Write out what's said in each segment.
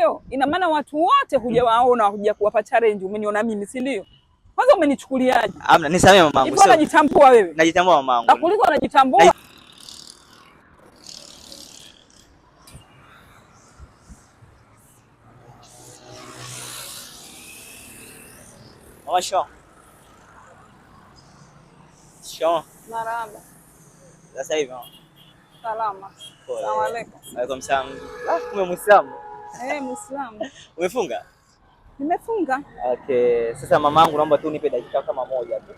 hiyo ina maana watu wote hujawaona, huja kuwapa challenge, umeniona mimi, si ndio? Kwanza umenichukuliaje? Amna, nisamee mamangu. Hivi unajitambua wewe? Najitambua mamangu. Nakuuliza unajitambua? Mama Shoo. Shoo. Marahaba. Sasa hivi mama. Salama. Asalamu alaykum. Waalaikum salaam. Kumbe Muislamu? Muislamu. Umefunga? Nimefunga. Okay, sasa mamangu naomba tu nipe dakika kama moja tu.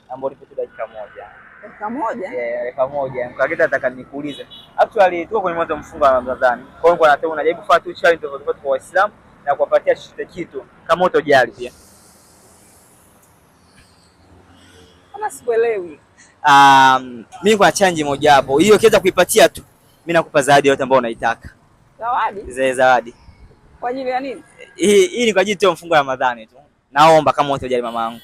Naomba nipe tu dakika moja. Dakika moja? Dakika moja. Kwa kitu nataka nikuulize. Actually tuko kwenye mwanzo mfungo wa Ramadhani. Kwa hiyo nataka unajaribu kufanya tu challenge tofauti kwa Waislamu na kuwapatia chochote kitu kama utojali pia. Kama sikuelewi. Mimi kwa challenge moja hapo. Hiyo ukiweza kuipatia tu, mimi nakupa zawadi yote ambayo unaitaka. Zawadi? Zawadi. Kwa ajili ya nini? Hii ni kwa ajili ya mfungo wa Ramadhani tu. Naomba kama utojali mamangu.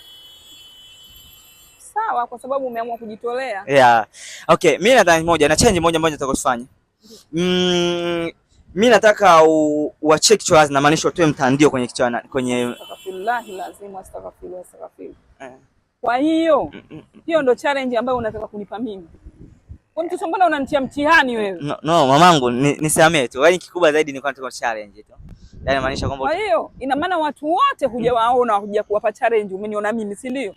Sawa, kwa sababu umeamua kujitolea. Yeah. Okay, mimi nadhani moja na challenge moja ambayo nataka kufanya. Mimi nataka uache kichwa wazi, na maanisha utoe mtandio kwenye kichwa kwenye astaghfirullah lazima astaghfirullah. Kwa hiyo hiyo ndo challenge ambayo unataka kunipa mimi. Kwa mtu mbona unanitia mtihani wewe? No, mamangu nisamee tu. Yaani kikubwa zaidi ni kwa nataka challenge tu. Yaani maanisha kwamba kwa hiyo ina maana watu wote hujawaona, huja kuwapa challenge, umeniona mimi, si ndio?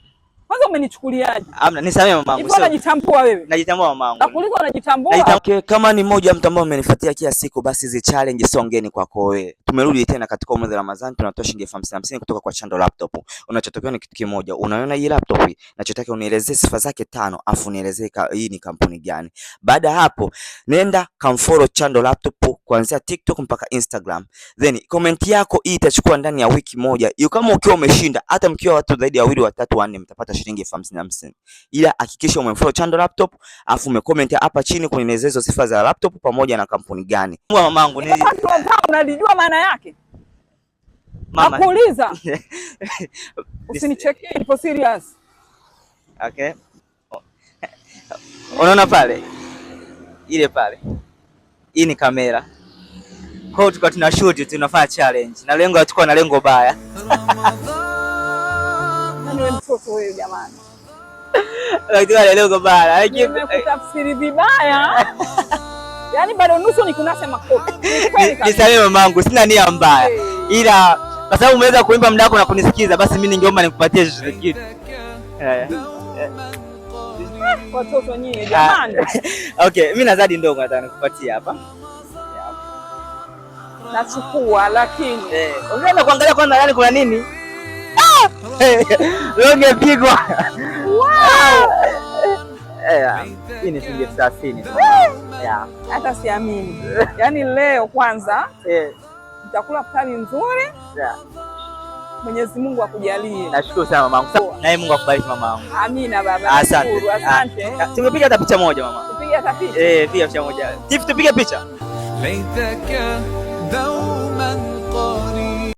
Kwanza umenichukuliaje? Amna, nisamee mamangu. Hivi unajitambua wewe? Najitambua mamangu. Nakuuliza unajitambua? Okay, kama ni mmoja mtu ambaye umenifuatia kila siku, basi hizi challenge sio ngeni kwako wewe. Tumerudi tena katika mwezi wa Ramadhani, tunatoa shilingi 50 kutoka kwa Chando Laptop. Unachotakiwa ni kitu kimoja. Unaona hii laptop hii? Nachotaka unielezee sifa zake 5, afu unielezee hii ni kampuni gani. Baada hapo, nenda kamfollow Chando Laptop kuanzia TikTok mpaka Instagram. Then comment yako hii itachukua ndani ya wiki moja. Hiyo kama ukiwa umeshinda, hata mkiwa watu zaidi ya 2, 3, 4 mtapata shilingi 50. Ila hakikisha umemfollow Chando Laptop, afu umecomment hapa chini kunielezea hizo sifa za laptop pamoja na kampuni gani. Mamangu ni unalijua maana yake? Mama nakuuliza. Usinichekee, ipo serious. Okay. Unaona pale? Ile pale. Hii ni kamera. Kwa hiyo tulikuwa tuna shoot, tunafanya challenge. Na lengo tulikuwa na lengo baya. Nani mtoto wewe jamani? Lakini lengo baya. Nimekutafsiri vibaya. Yaani bado nusu ni kunasa makofi. Nisamehe mamangu, sina nia mbaya. Ila kwa sababu umeweza kuimba muda wako na kunisikiza, basi mimi ningeomba nikupatie chochote kitu. Watoto nyinyi jamani. Okay, mimi na zawadi ndogo nataka nikupatie hapa. Nachukua lakini ungeenda kuangalia kwanza ndani kuna nini? Longe pigwa. Wow! Hii ni shilingi 30. Hata siamini. Yaani leo kwanza nitakula futari nzuri. Mwenyezi Mungu akujalie. Nashukuru sana mamangu. Na Mungu akubariki mamangu. Amina baba. Asante. Asante. Tumepiga hata picha moja mama. Tupiga hata picha? Piga picha moja. Tifu tupige picha.